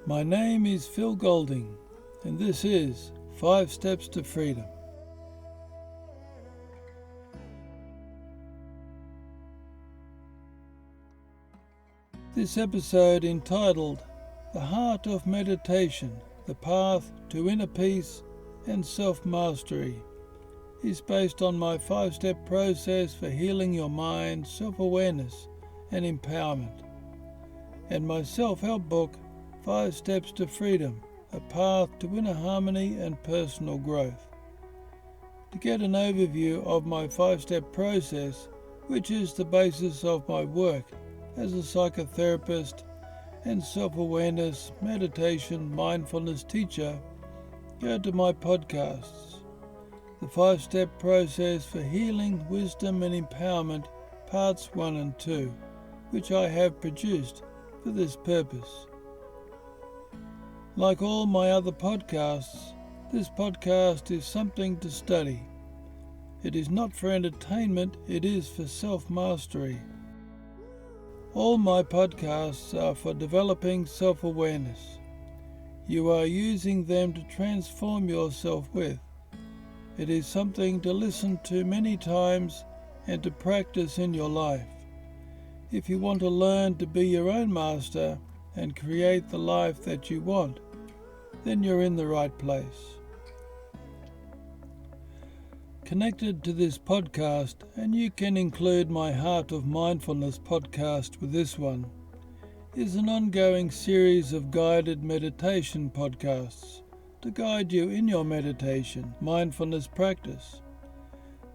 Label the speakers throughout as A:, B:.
A: My name is Phil Golding, and this is 5 Steps to Freedom. This episode, entitled The Heart of Meditation, the Path to Inner Peace and Self-Mastery, is based on my 5-step process for healing your mind, self-awareness and empowerment, and my self-help book, 5 Steps to Freedom, a Path to Inner Harmony and Personal Growth. To get an overview of my 5-step process, which is the basis of my work as a psychotherapist and self-awareness, meditation, mindfulness teacher, go to my podcasts, The 5-Step Process for Healing, Wisdom and Empowerment, Parts 1 and 2, which I have produced for this purpose. Like all my other podcasts, this podcast is something to study. It is not for entertainment, it is for self-mastery. All my podcasts are for developing self-awareness. You are using them to transform yourself with. It is something to listen to many times and to practice in your life. If you want to learn to be your own master and create the life that you want, then you're in the right place. Connected to this podcast, and you can include my Heart of Mindfulness podcast with this one, is an ongoing series of guided meditation podcasts to guide you in your meditation, mindfulness practice.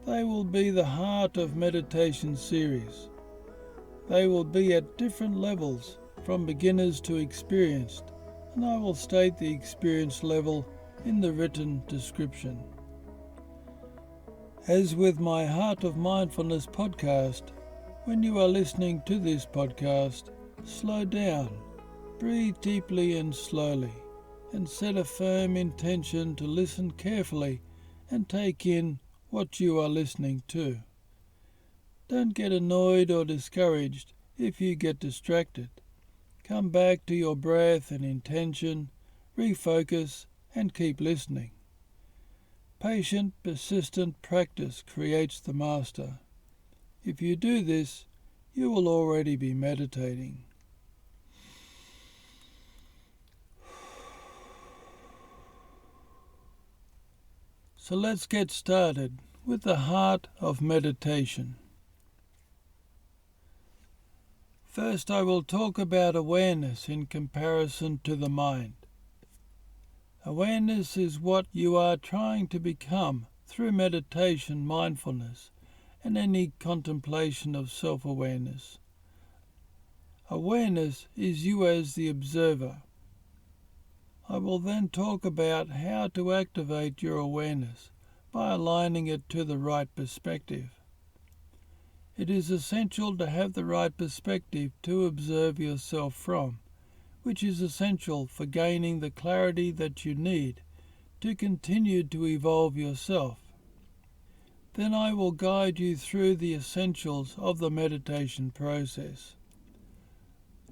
A: They will be the Heart of Meditation series. They will be at different levels, from beginners to experienced, and I will state the experience level in the written description. As with my Heart of Mindfulness podcast, when you are listening to this podcast, slow down, breathe deeply and slowly, and set a firm intention to listen carefully and take in what you are listening to. Don't get annoyed or discouraged if you get distracted. Come back to your breath and intention, refocus, and keep listening. Patient, persistent practice creates the master. If you do this, you will already be meditating. So let's get started with the heart of meditation. First, I will talk about awareness in comparison to the mind. Awareness is what you are trying to become through meditation, mindfulness, and any contemplation of self-awareness. Awareness is you as the observer. I will then talk about how to activate your awareness by aligning it to the right perspective. It is essential to have the right perspective to observe yourself from, which is essential for gaining the clarity that you need to continue to evolve yourself. Then I will guide you through the essentials of the meditation process.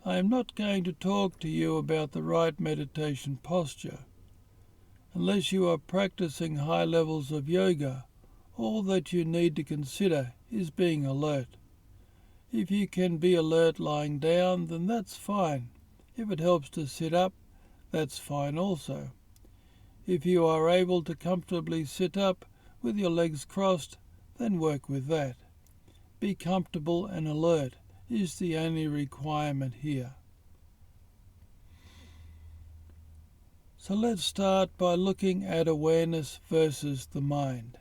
A: I am not going to talk to you about the right meditation posture. Unless you are practicing high levels of yoga, all that you need to consider is being alert. If you can be alert lying down, then that's fine. If it helps to sit up, that's fine also. If you are able to comfortably sit up with your legs crossed, then work with that. Be comfortable and alert is the only requirement here. So let's start by looking at awareness versus the mind.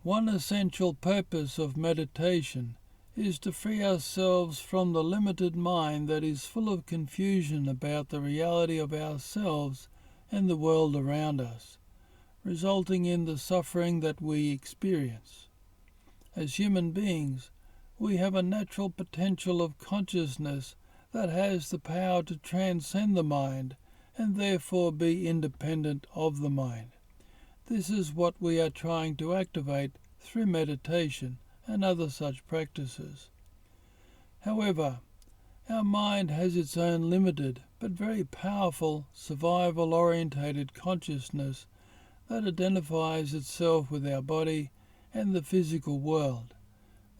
A: One essential purpose of meditation is to free ourselves from the limited mind that is full of confusion about the reality of ourselves and the world around us, resulting in the suffering that we experience. As human beings, we have a natural potential of consciousness that has the power to transcend the mind and therefore be independent of the mind. This is what we are trying to activate through meditation and other such practices. However, our mind has its own limited but very powerful, survival-orientated consciousness that identifies itself with our body and the physical world,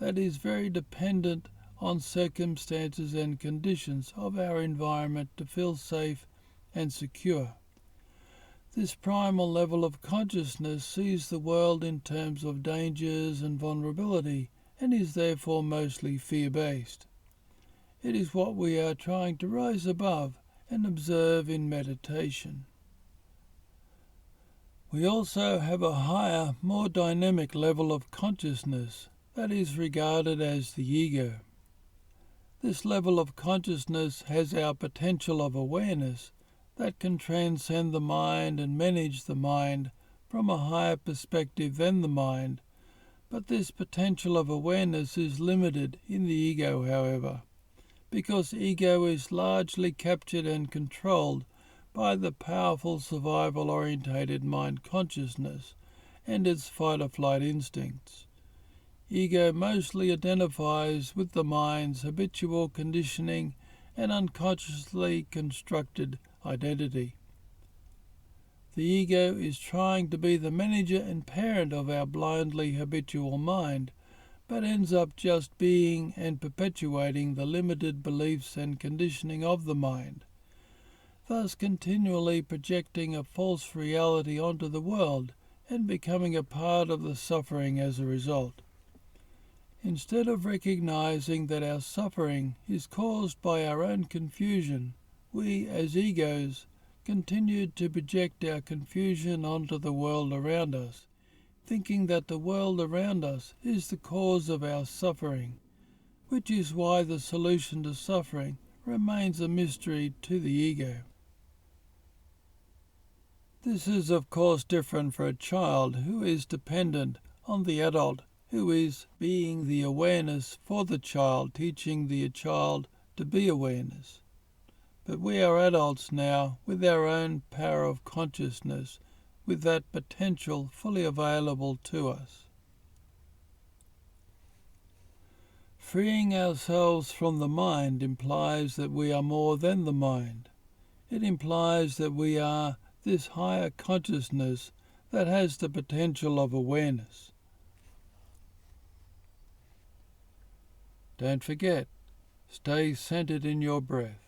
A: that is very dependent on circumstances and conditions of our environment to feel safe and secure. This primal level of consciousness sees the world in terms of dangers and vulnerability and is therefore mostly fear-based. It is what we are trying to rise above and observe in meditation. We also have a higher, more dynamic level of consciousness that is regarded as the ego. This level of consciousness has our potential of awareness that can transcend the mind and manage the mind from a higher perspective than the mind, but this potential of awareness is limited in the ego, however, because ego is largely captured and controlled by the powerful survival-orientated mind consciousness and its fight-or-flight instincts. Ego mostly identifies with the mind's habitual conditioning and unconsciously constructed identity. The ego is trying to be the manager and parent of our blindly habitual mind, but ends up just being and perpetuating the limited beliefs and conditioning of the mind, thus continually projecting a false reality onto the world and becoming a part of the suffering as a result. Instead of recognizing that our suffering is caused by our own confusion, we, as egos, continue to project our confusion onto the world around us, thinking that the world around us is the cause of our suffering, which is why the solution to suffering remains a mystery to the ego. This is of course different for a child who is dependent on the adult who is being the awareness for the child, teaching the child to be awareness. But we are adults now with our own power of consciousness, with that potential fully available to us. Freeing ourselves from the mind implies that we are more than the mind. It implies that we are this higher consciousness that has the potential of awareness. Don't forget, stay centered in your breath.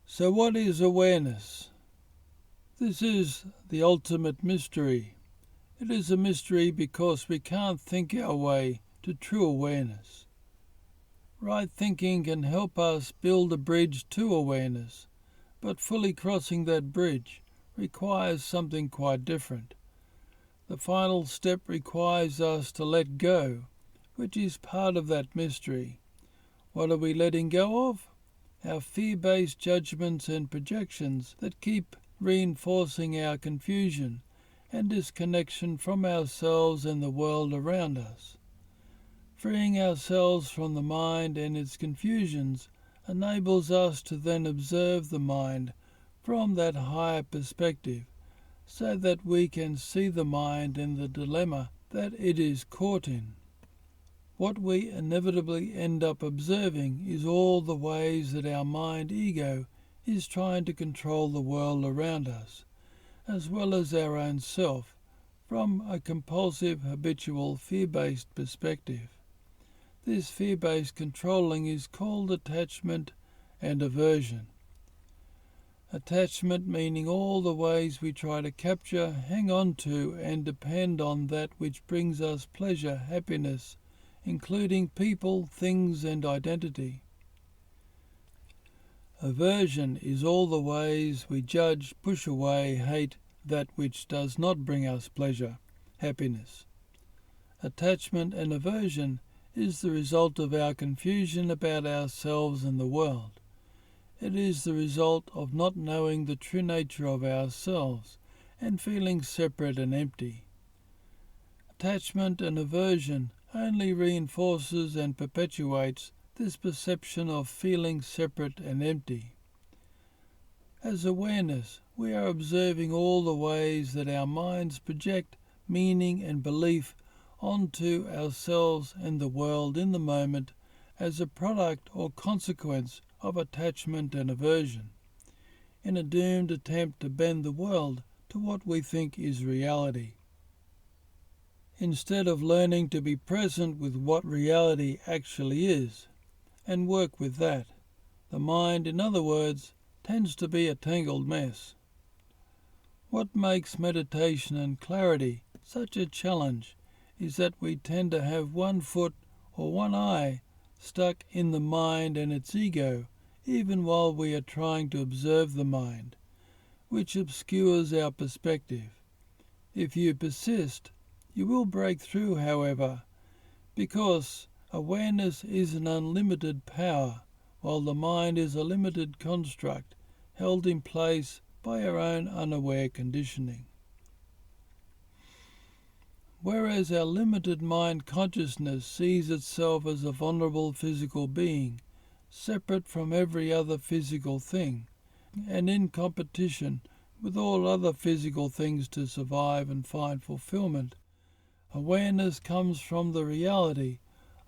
A: So what is awareness? This is the ultimate mystery. It is a mystery because we can't think our way to true awareness. Right thinking can help us build a bridge to awareness, but fully crossing that bridge requires something quite different. The final step requires us to let go, which is part of that mystery. What are we letting go of? Our fear-based judgments and projections that keep reinforcing our confusion and disconnection from ourselves and the world around us. Freeing ourselves from the mind and its confusions enables us to then observe the mind from that higher perspective, so that we can see the mind in the dilemma that it is caught in. What we inevitably end up observing is all the ways that our mind ego is trying to control the world around us, as well as our own self, from a compulsive, habitual, fear-based perspective. This fear-based controlling is called attachment and aversion. Attachment meaning all the ways we try to capture, hang on to, and depend on that which brings us pleasure, happiness, including people, things, and identity. Aversion is all the ways we judge, push away, hate that which does not bring us pleasure, happiness. Attachment and aversion is the result of our confusion about ourselves and the world. It is the result of not knowing the true nature of ourselves and feeling separate and empty. Attachment and aversion only reinforces and perpetuates this perception of feeling separate and empty. As awareness, we are observing all the ways that our minds project meaning and belief onto ourselves and the world in the moment as a product or consequence of attachment and aversion, in a doomed attempt to bend the world to what we think is reality. Instead of learning to be present with what reality actually is, and work with that, the mind, in other words, tends to be a tangled mess. What makes meditation and clarity such a challenge is that we tend to have one foot or one eye stuck in the mind and its ego, even while we are trying to observe the mind, which obscures our perspective. If you persist, you will break through, however, because awareness is an unlimited power, while the mind is a limited construct held in place by our own unaware conditioning. Whereas our limited mind consciousness sees itself as a vulnerable physical being, separate from every other physical thing, and in competition with all other physical things to survive and find fulfillment, awareness comes from the reality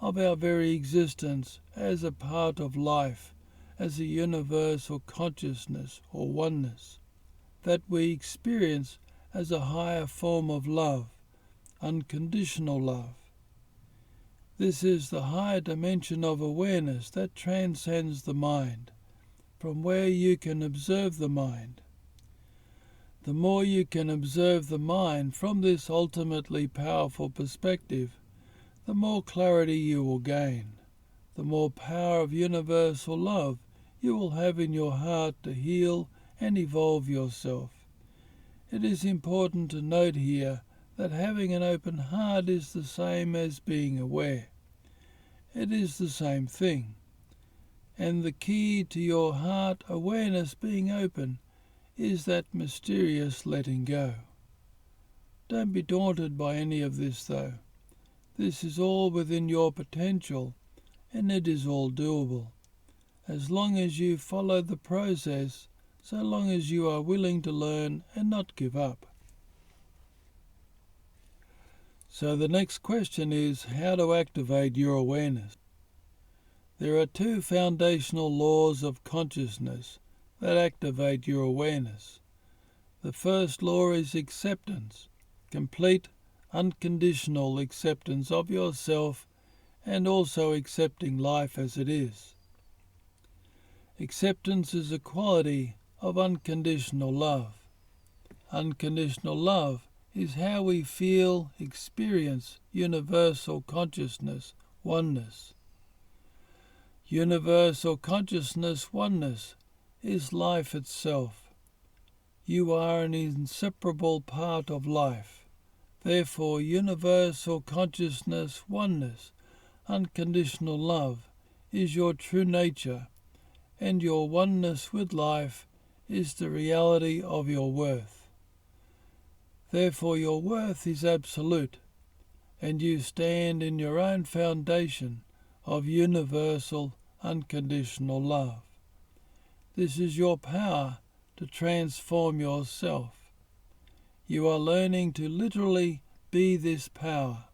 A: of our very existence as a part of life, as a universal consciousness or oneness, that we experience as a higher form of love, unconditional love. This is the higher dimension of awareness that transcends the mind, from where you can observe the mind. The more you can observe the mind from this ultimately powerful perspective, the more clarity you will gain, the more power of universal love you will have in your heart to heal and evolve yourself. It is important to note here that having an open heart is the same as being aware. It is the same thing. And the key to your heart awareness being open is that mysterious letting go. Don't be daunted by any of this, though. This is all within your potential, and it is all doable. As long as you follow the process, so long as you are willing to learn and not give up. So the next question is how to activate your awareness. There are two foundational laws of consciousness that activate your awareness. The first law is acceptance, complete, unconditional acceptance of yourself and also accepting life as it is. Acceptance is a quality of unconditional love. Unconditional love is how we feel, experience universal consciousness, oneness. Universal consciousness, oneness, is life itself. You are an inseparable part of life. Therefore, universal consciousness, oneness, unconditional love, is your true nature, and your oneness with life is the reality of your worth. Therefore, your worth is absolute, and you stand in your own foundation of universal, unconditional love. This is your power to transform yourself. You are learning to literally be this power.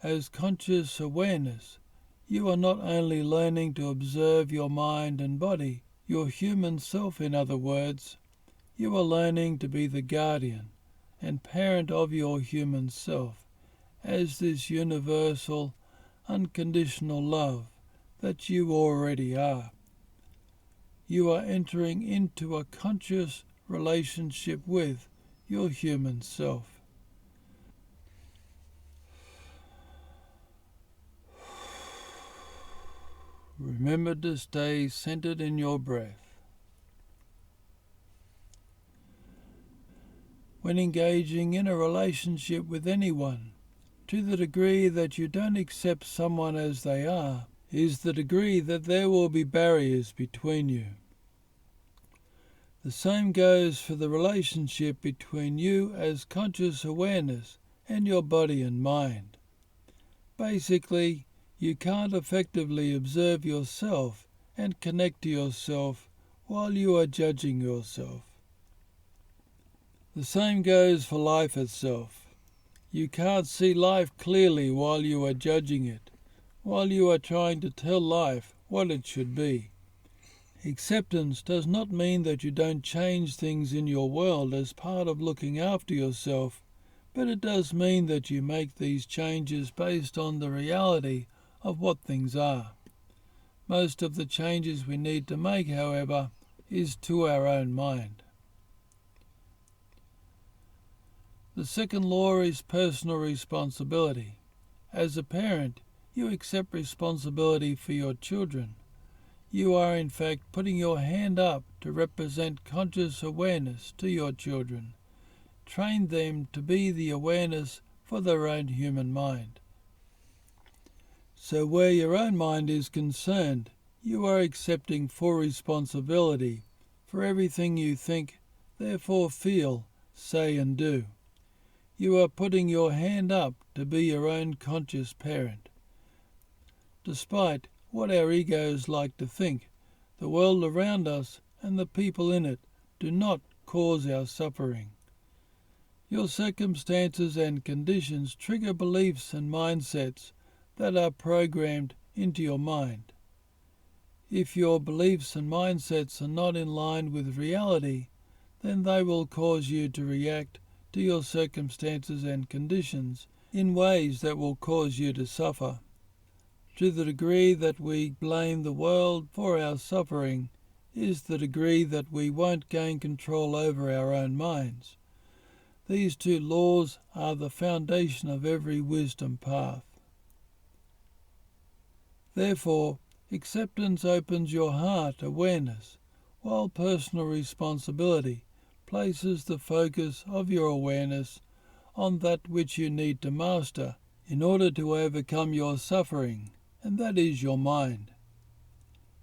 A: As conscious awareness, you are not only learning to observe your mind and body, your human self in other words, you are learning to be the guardian and parent of your human self as this universal, unconditional love that you already are. You are entering into a conscious relationship with your human self. Remember to stay centered in your breath. When engaging in a relationship with anyone, to the degree that you don't accept someone as they are, is the degree that there will be barriers between you. The same goes for the relationship between you as conscious awareness and your body and mind. Basically, you can't effectively observe yourself and connect to yourself while you are judging yourself. The same goes for life itself. You can't see life clearly while you are judging it, while you are trying to tell life what it should be. Acceptance does not mean that you don't change things in your world as part of looking after yourself, but it does mean that you make these changes based on the reality of what things are. Most of the changes we need to make, however, is to our own mind. The second law is personal responsibility. As a parent, you accept responsibility for your children. You are in fact putting your hand up to represent conscious awareness to your children. Train them to be the awareness for their own human mind. So where your own mind is concerned, you are accepting full responsibility for everything you think, therefore feel, say and do. You are putting your hand up to be your own conscious parent. Despite what our egos like to think, the world around us and the people in it do not cause our suffering. Your circumstances and conditions trigger beliefs and mindsets that are programmed into your mind. If your beliefs and mindsets are not in line with reality, then they will cause you to react to your circumstances and conditions in ways that will cause you to suffer. To the degree that we blame the world for our suffering is the degree that we won't gain control over our own minds. These two laws are the foundation of every wisdom path. Therefore, acceptance opens your heart awareness, while personal responsibility places the focus of your awareness on that which you need to master in order to overcome your suffering, and that is your mind.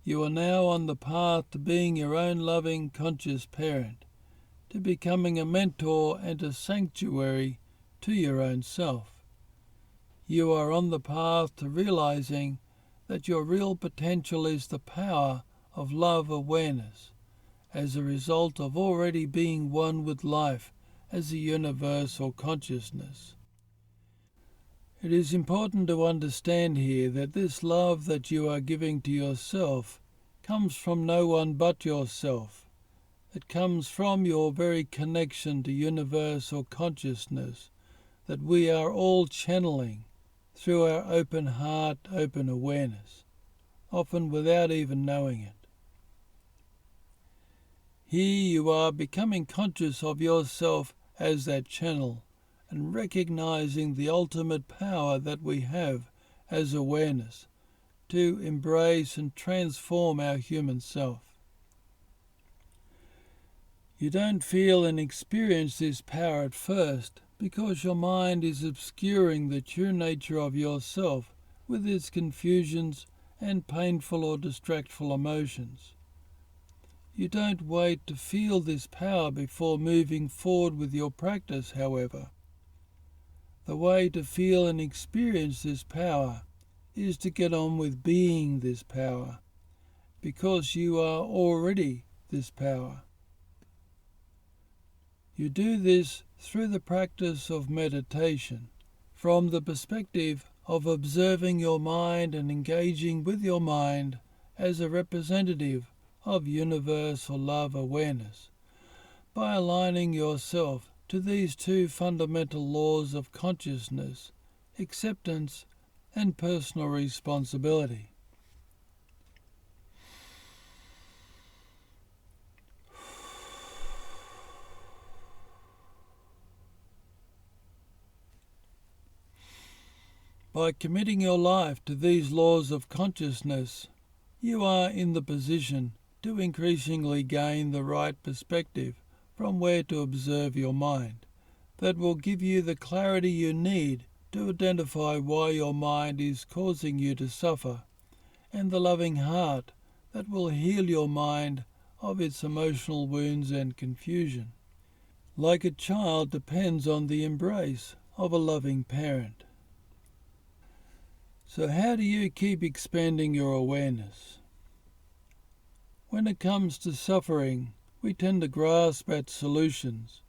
A: You are now on the path to being your own loving, conscious parent, to becoming a mentor and a sanctuary to your own self. You are on the path to realizing that your real potential is the power of love awareness, as a result of already being one with life as a universal consciousness. It is important to understand here that this love that you are giving to yourself comes from no one but yourself. It comes from your very connection to universal consciousness that we are all channeling through our open heart, open awareness, often without even knowing it. Here you are becoming conscious of yourself as that channel and recognizing the ultimate power that we have as awareness to embrace and transform our human self. You don't feel and experience this power at first because your mind is obscuring the true nature of yourself with its confusions and painful or distractful emotions. You don't wait to feel this power before moving forward with your practice, however. The way to feel and experience this power is to get on with being this power, because you are already this power. You do this through the practice of meditation, from the perspective of observing your mind and engaging with your mind as a representative of universal love awareness, by aligning yourself to these two fundamental laws of consciousness, acceptance and personal responsibility. By committing your life to these laws of consciousness, you are in the position to increasingly gain the right perspective from where to observe your mind that will give you the clarity you need to identify why your mind is causing you to suffer, and the loving heart that will heal your mind of its emotional wounds and confusion. Like a child depends on the embrace of a loving parent. So how do you keep expanding your awareness? When it comes to suffering, we tend to grasp at solutions.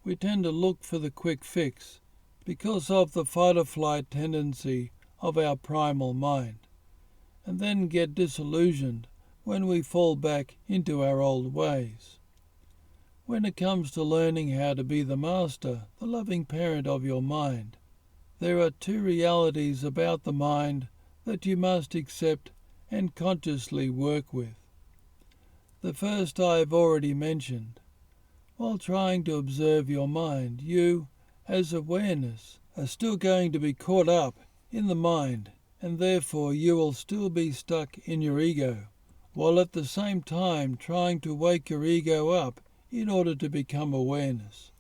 A: We tend to look for the quick fix because of the fight-or-flight tendency of our primal mind, and then get disillusioned when we fall back into our old ways. When it comes to learning how to be the master, the loving parent of your mind, there are two realities about the mind that you must accept and consciously work with. The first I have already mentioned. While trying to observe your mind, you, as awareness, are still going to be caught up in the mind, and therefore you will still be stuck in your ego, while at the same time trying to wake your ego up in order to become awareness.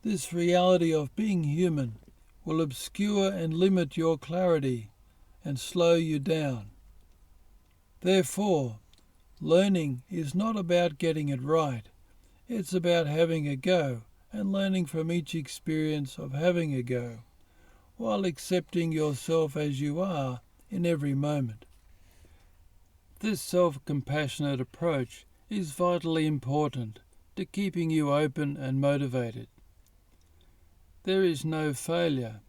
A: This reality of being human will obscure and limit your clarity and slow you down. Therefore, learning is not about getting it right. It's about having a go and learning from each experience of having a go, while accepting yourself as you are in every moment. This self-compassionate approach is vitally important to keeping you open and motivated. There is no failure.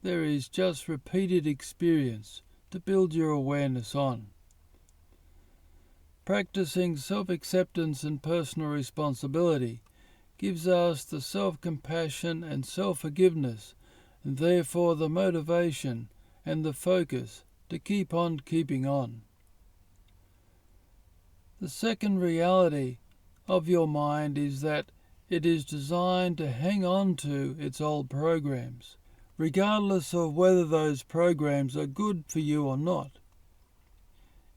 A: There is just repeated experience to build your awareness on. Practicing self-acceptance and personal responsibility gives us the self-compassion and self-forgiveness, and therefore the motivation and the focus to keep on keeping on. The second reality of your mind is that it is designed to hang on to its old programs, regardless of whether those programs are good for you or not.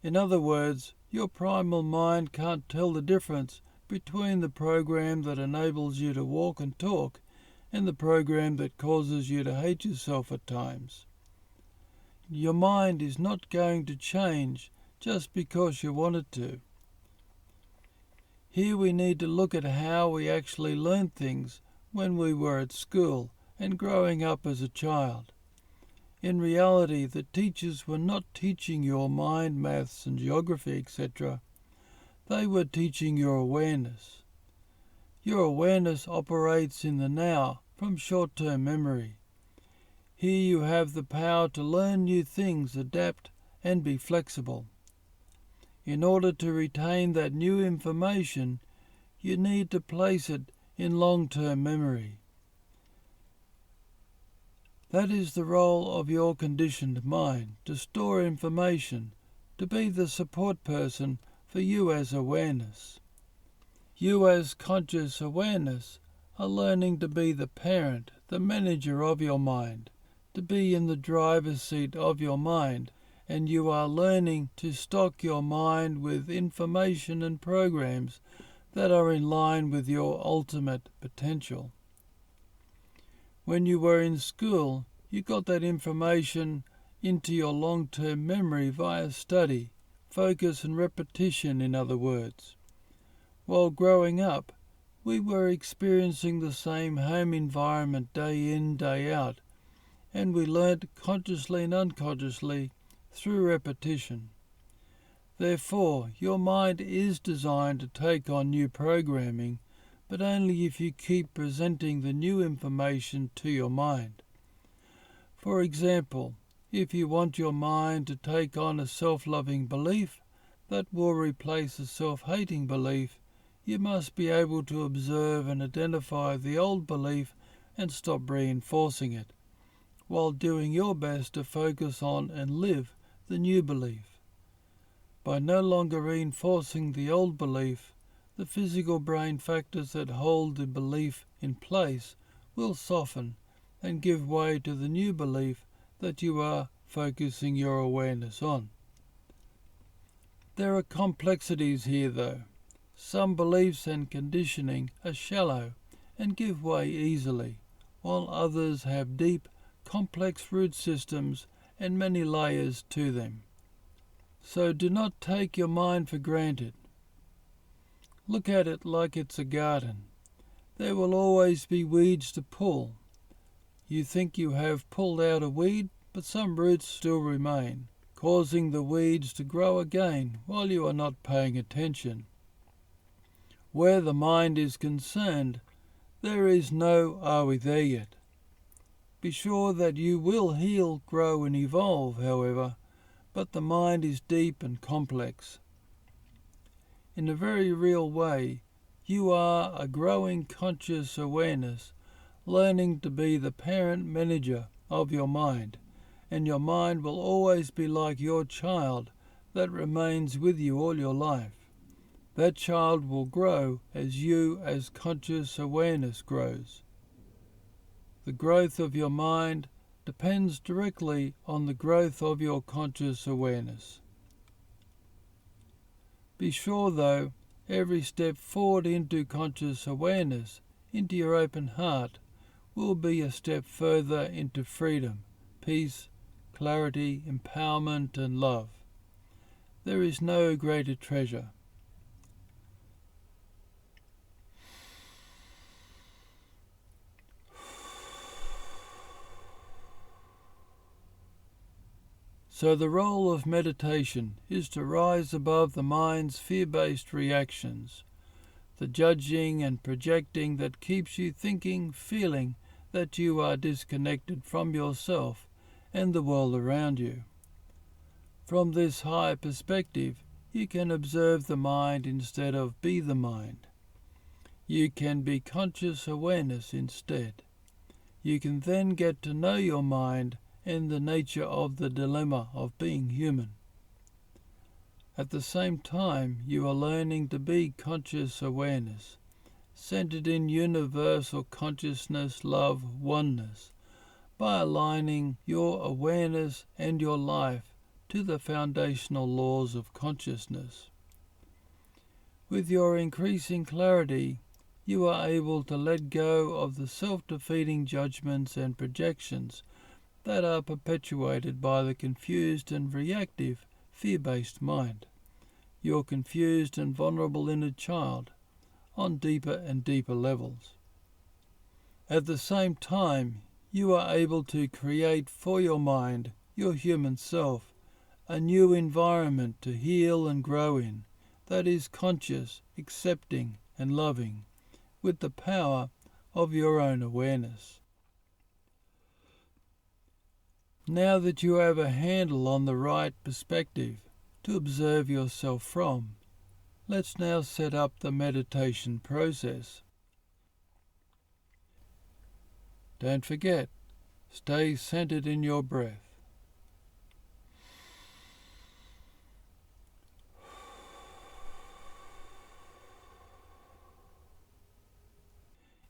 A: In other words, your primal mind can't tell the difference between the program that enables you to walk and talk and the program that causes you to hate yourself at times. Your mind is not going to change just because you want it to. Here we need to look at how we actually learned things when we were at school and growing up as a child. In reality, the teachers were not teaching your mind, maths and geography, etc. They were teaching your awareness. Your awareness operates in the now from short-term memory. Here you have the power to learn new things, adapt and be flexible. In order to retain that new information, you need to place it in long-term memory. That is the role of your conditioned mind, to store information, to be the support person for you as awareness. You as conscious awareness are learning to be the parent, the manager of your mind, to be in the driver's seat of your mind, and you are learning to stock your mind with information and programs that are in line with your ultimate potential. When you were in school, you got that information into your long-term memory via study, focus and repetition, in other words. While growing up, we were experiencing the same home environment day in, day out, and we learnt consciously and unconsciously through repetition. Therefore, your mind is designed to take on new programming, but only if you keep presenting the new information to your mind. For example, if you want your mind to take on a self-loving belief that will replace a self-hating belief, you must be able to observe and identify the old belief and stop reinforcing it, while doing your best to focus on and live the new belief. By no longer reinforcing the old belief, the physical brain factors that hold the belief in place will soften and give way to the new belief that you are focusing your awareness on. There are complexities here though. Some beliefs and conditioning are shallow and give way easily, while others have deep, complex root systems and many layers to them. So do not take your mind for granted. Look at it like it's a garden. There will always be weeds to pull. You think you have pulled out a weed, but some roots still remain, causing the weeds to grow again while you are not paying attention. Where the mind is concerned, there is no "are we there yet?" Be sure that you will heal, grow and evolve, however, but the mind is deep and complex. In a very real way, you are a growing conscious awareness, learning to be the parent manager of your mind, and your mind will always be like your child that remains with you all your life. That child will grow as you as conscious awareness grows. The growth of your mind depends directly on the growth of your conscious awareness. Be sure, though, every step forward into conscious awareness, into your open heart, will be a step further into freedom, peace, clarity, empowerment and love. There is no greater treasure. So the role of meditation is to rise above the mind's fear-based reactions, the judging and projecting that keeps you thinking, feeling that you are disconnected from yourself and the world around you. From this higher perspective, you can observe the mind instead of be the mind. You can be conscious awareness instead. You can then get to know your mind and the nature of the dilemma of being human. At the same time, you are learning to be conscious awareness, centered in universal consciousness, love, oneness, by aligning your awareness and your life to the foundational laws of consciousness. With your increasing clarity, you are able to let go of the self-defeating judgments and projections that are perpetuated by the confused and reactive fear-based mind, your confused and vulnerable inner child, on deeper and deeper levels. At the same time, you are able to create for your mind, your human self, a new environment to heal and grow in that is conscious, accepting and loving, with the power of your own awareness. Now that you have a handle on the right perspective to observe yourself from, let's now set up the meditation process. Don't forget, stay centered in your breath.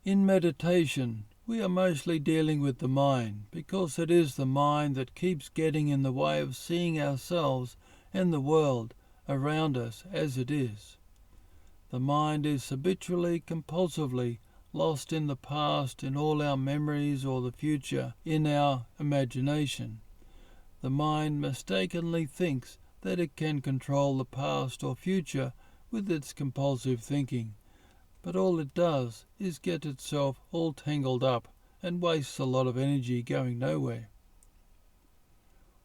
A: In meditation, we are mostly dealing with the mind because it is the mind that keeps getting in the way of seeing ourselves and the world around us as it is. The mind is habitually, compulsively lost in the past, in all our memories, or the future in our imagination. The mind mistakenly thinks that it can control the past or future with its compulsive thinking, but all it does is get itself all tangled up and wastes a lot of energy going nowhere.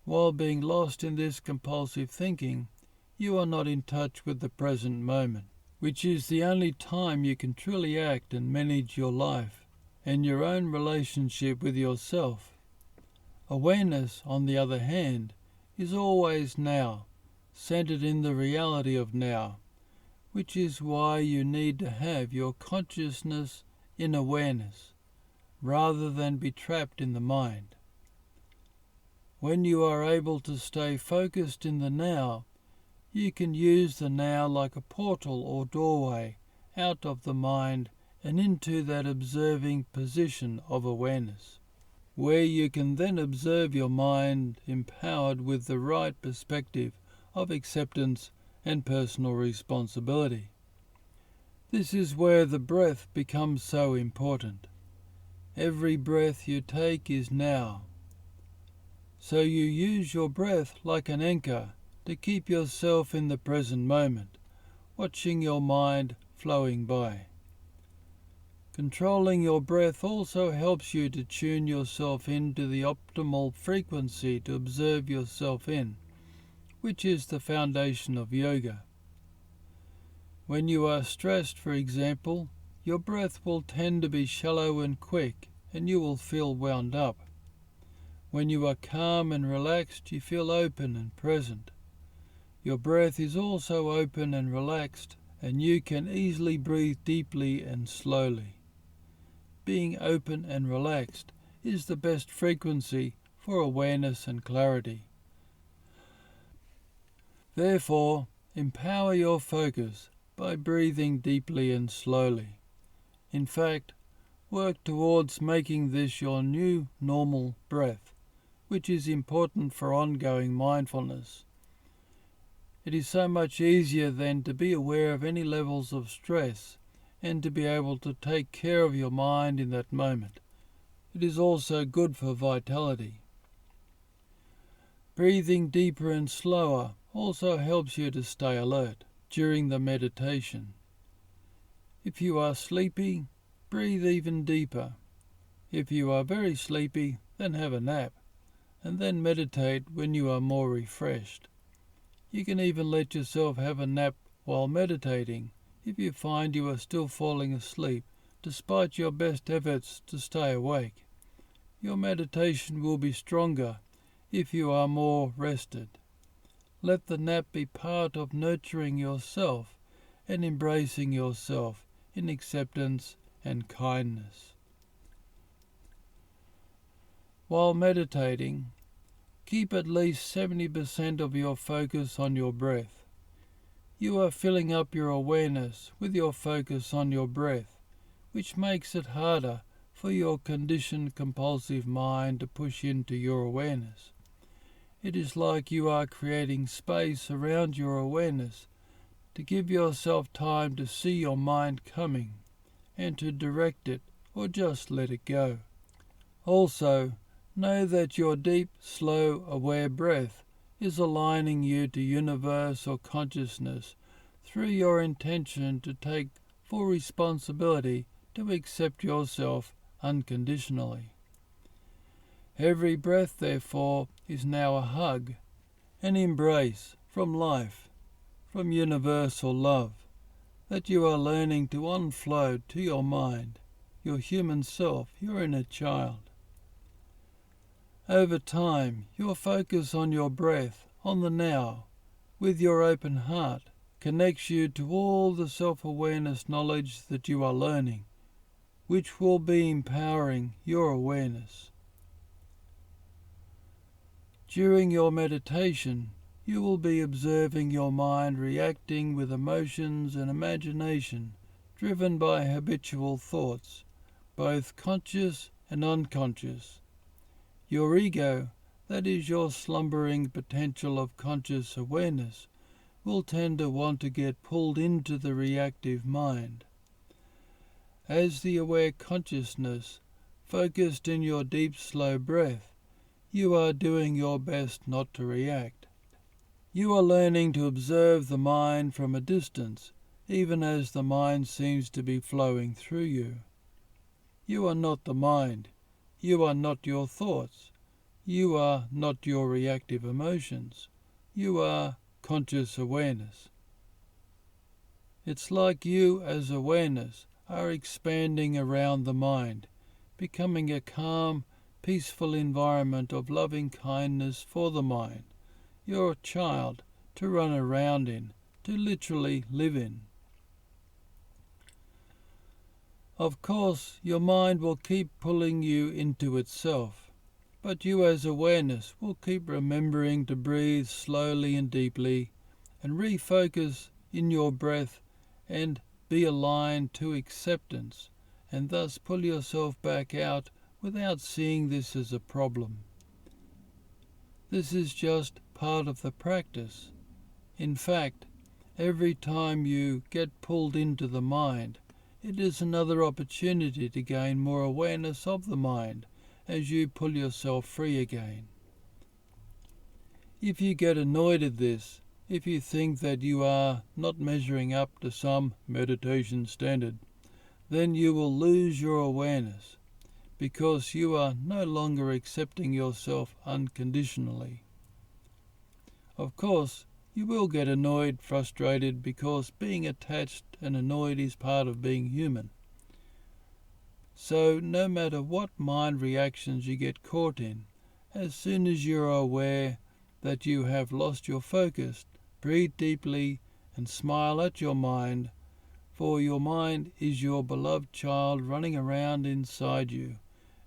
A: While being lost in this compulsive thinking, you are not in touch with the present moment, which is the only time you can truly act and manage your life and your own relationship with yourself. Awareness, on the other hand, is always now, centered in the reality of now, which is why you need to have your consciousness in awareness, rather than be trapped in the mind. When you are able to stay focused in the now, you can use the now like a portal or doorway out of the mind and into that observing position of awareness, where you can then observe your mind empowered with the right perspective of acceptance and personal responsibility. This is where the breath becomes so important. Every breath you take is now. So you use your breath like an anchor to keep yourself in the present moment, watching your mind flowing by. Controlling your breath also helps you to tune yourself into the optimal frequency to observe yourself in, which is the foundation of yoga. When you are stressed, for example, your breath will tend to be shallow and quick, and you will feel wound up. When you are calm and relaxed, you feel open and present. Your breath is also open and relaxed, and you can easily breathe deeply and slowly. Being open and relaxed is the best frequency for awareness and clarity. Therefore, empower your focus by breathing deeply and slowly. In fact, work towards making this your new normal breath, which is important for ongoing mindfulness. It is so much easier then to be aware of any levels of stress and to be able to take care of your mind in that moment. It is also good for vitality. Breathing deeper and slower also helps you to stay alert during the meditation. If you are sleepy, breathe even deeper. If you are very sleepy, then have a nap, and then meditate when you are more refreshed. You can even let yourself have a nap while meditating if you find you are still falling asleep, despite your best efforts to stay awake. Your meditation will be stronger if you are more rested. Let the nap be part of nurturing yourself and embracing yourself in acceptance and kindness. While meditating, keep at least 70% of your focus on your breath. You are filling up your awareness with your focus on your breath, which makes it harder for your conditioned compulsive mind to push into your awareness. It is like you are creating space around your awareness to give yourself time to see your mind coming and to direct it or just let it go. Also, know that your deep, slow, aware breath is aligning you to universe or consciousness through your intention to take full responsibility to accept yourself unconditionally. Every breath, therefore, is now a hug, an embrace from life, from universal love, that you are learning to unflow to your mind, your human self, your inner child. Over time, your focus on your breath, on the now, with your open heart, connects you to all the self-awareness knowledge that you are learning, which will be empowering your awareness. During your meditation, you will be observing your mind reacting with emotions and imagination driven by habitual thoughts, both conscious and unconscious. Your ego, that is your slumbering potential of conscious awareness, will tend to want to get pulled into the reactive mind. As the aware consciousness, focused in your deep, slow breath, you are doing your best not to react. You are learning to observe the mind from a distance, even as the mind seems to be flowing through you. You are not the mind. You are not your thoughts. You are not your reactive emotions. You are conscious awareness. It's like you as awareness are expanding around the mind, becoming a calm, peaceful environment of loving kindness for the mind, your child to run around in, to literally live in. Of course, your mind will keep pulling you into itself, but you as awareness will keep remembering to breathe slowly and deeply and refocus in your breath and be aligned to acceptance, and thus pull yourself back out without seeing this as a problem. This is just part of the practice. In fact, every time you get pulled into the mind, it is another opportunity to gain more awareness of the mind as you pull yourself free again. If you get annoyed at this, if you think that you are not measuring up to some meditation standard, then you will lose your awareness, because you are no longer accepting yourself unconditionally. Of course, you will get annoyed, frustrated, because being attached and annoyed is part of being human. So no matter what mind reactions you get caught in, as soon as you are aware that you have lost your focus, breathe deeply and smile at your mind, for your mind is your beloved child running around inside you,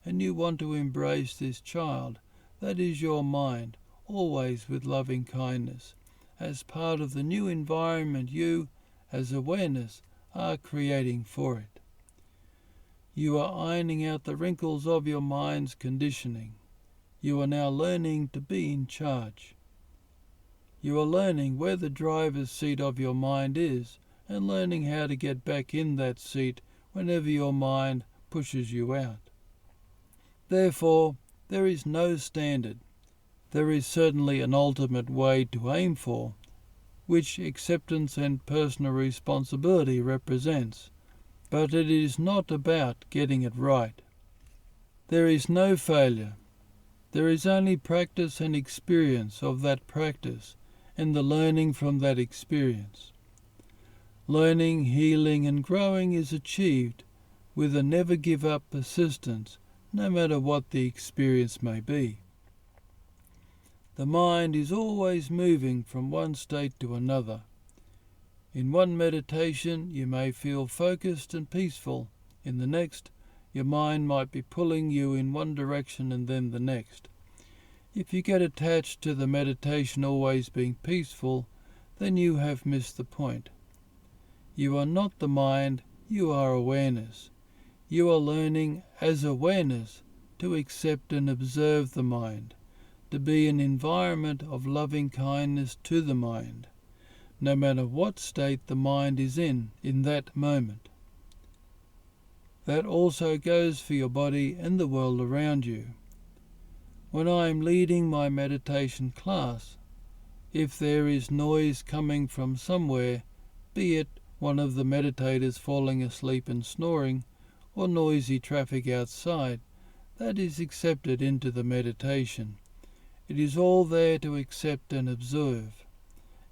A: and you want to embrace this child. That is your mind, always with loving kindness, as part of the new environment you, as awareness, are creating for it. You are ironing out the wrinkles of your mind's conditioning. You are now learning to be in charge. You are learning where the driver's seat of your mind is, and learning how to get back in that seat whenever your mind pushes you out. Therefore, there is no standard. There is certainly an ultimate way to aim for, which acceptance and personal responsibility represents, but it is not about getting it right. There is no failure. There is only practice and experience of that practice, and the learning from that experience. Learning, healing, and growing is achieved with a never-give-up persistence, no matter what the experience may be. The mind is always moving from one state to another. In one meditation, you may feel focused and peaceful. In the next, your mind might be pulling you in one direction and then the next. If you get attached to the meditation always being peaceful, then you have missed the point. You are not the mind, you are awareness. You are learning as awareness to accept and observe the mind, to be an environment of loving kindness to the mind, no matter what state the mind is in that moment. That also goes for your body and the world around you. When I am leading my meditation class, if there is noise coming from somewhere, be it one of the meditators falling asleep and snoring, or noisy traffic outside, that is accepted into the meditation. It is all there to accept and observe.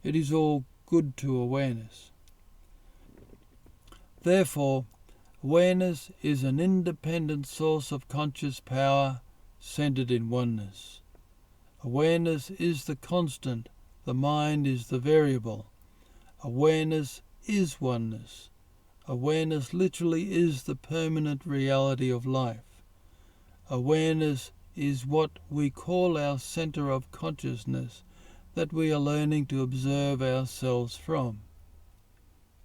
A: It is all good to awareness. Therefore, awareness is an independent source of conscious power centered in oneness. Awareness is the constant, the mind is the variable. Awareness is oneness. Awareness literally is the permanent reality of life. Awareness is what we call our center of consciousness that we are learning to observe ourselves from.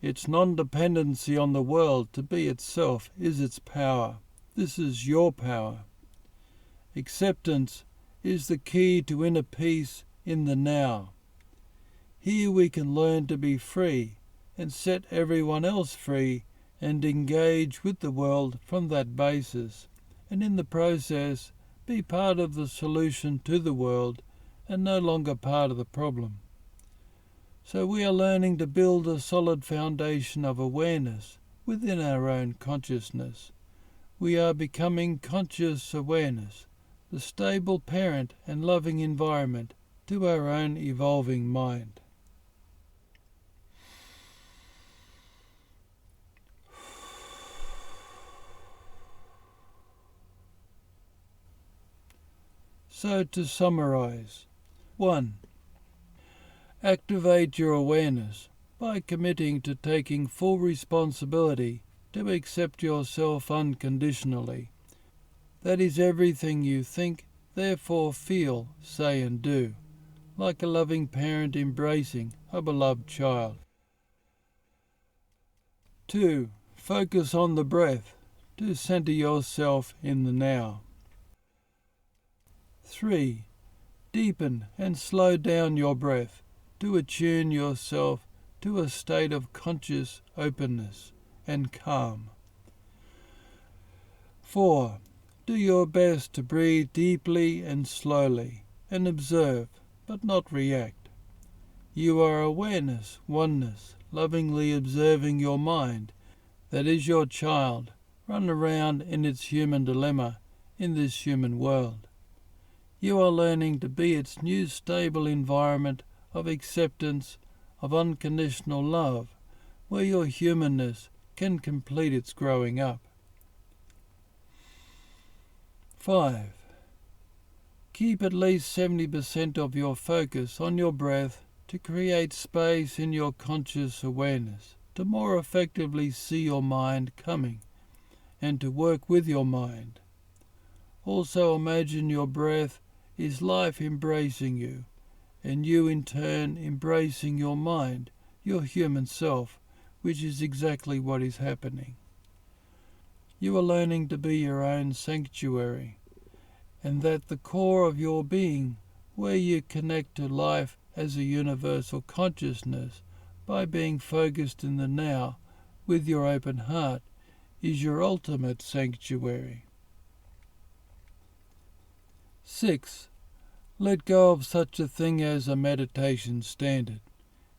A: Its non-dependency on the world to be itself is its power. This is your power. Acceptance is the key to inner peace in the now. Here we can learn to be free and set everyone else free and engage with the world from that basis, and in the process be part of the solution to the world and no longer part of the problem. So we are learning to build a solid foundation of awareness within our own consciousness. We are becoming conscious awareness, the stable parent and loving environment to our own evolving mind. So to summarize, 1. Activate your awareness by committing to taking full responsibility to accept yourself unconditionally. That is everything you think, therefore feel, say and do, like a loving parent embracing a beloved child. 2. Focus on the breath to center yourself in the now. 3. Deepen and slow down your breath to attune yourself to a state of conscious openness and calm. 4. Do your best to breathe deeply and slowly and observe, but not react. You are awareness, oneness, lovingly observing your mind. That is your child, run around in its human dilemma in this human world. You are learning to be its new stable environment of acceptance, of unconditional love, where your humanness can complete its growing up. 5. Keep at least 70% of your focus on your breath to create space in your conscious awareness, to more effectively see your mind coming, and to work with your mind. Also imagine your breath is life embracing you, and you in turn embracing your mind, your human self, which is exactly what is happening. You are learning to be your own sanctuary, and that the core of your being, where you connect to life as a universal consciousness by being focused in the now with your open heart, is your ultimate sanctuary. 6. Let go of such a thing as a meditation standard.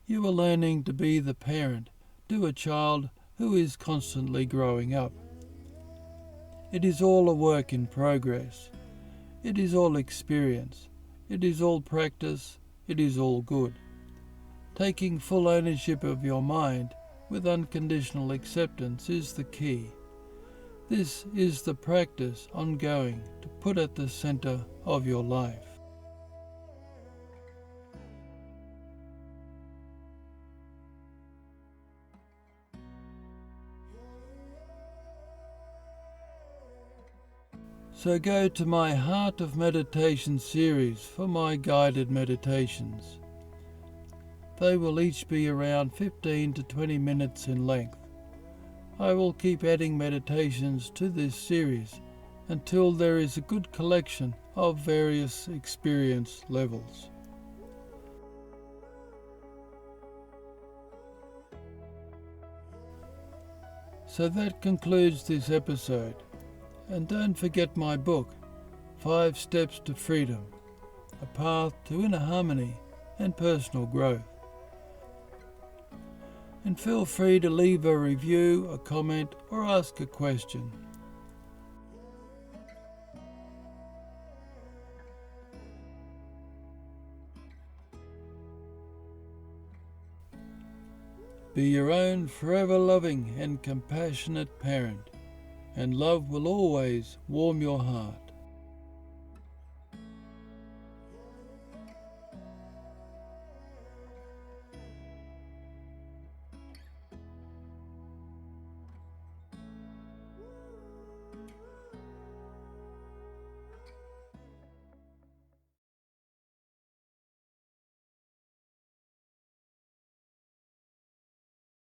A: You are learning to be the parent to a child who is constantly growing up. It is all a work in progress. It is all experience. It is all practice. It is all good. Taking full ownership of your mind with unconditional acceptance is the key. This is the practice ongoing to put at the center of your life. So go to my Heart of Meditation series for my guided meditations. They will each be around 15 to 20 minutes in length. I will keep adding meditations to this series until there is a good collection of various experience levels. So that concludes this episode. And don't forget my book, 5 Steps to Freedom, A Path to Inner Harmony and Personal Growth. And feel free to leave a review, a comment, or ask a question. Be your own forever loving and compassionate parent, and love will always warm your heart.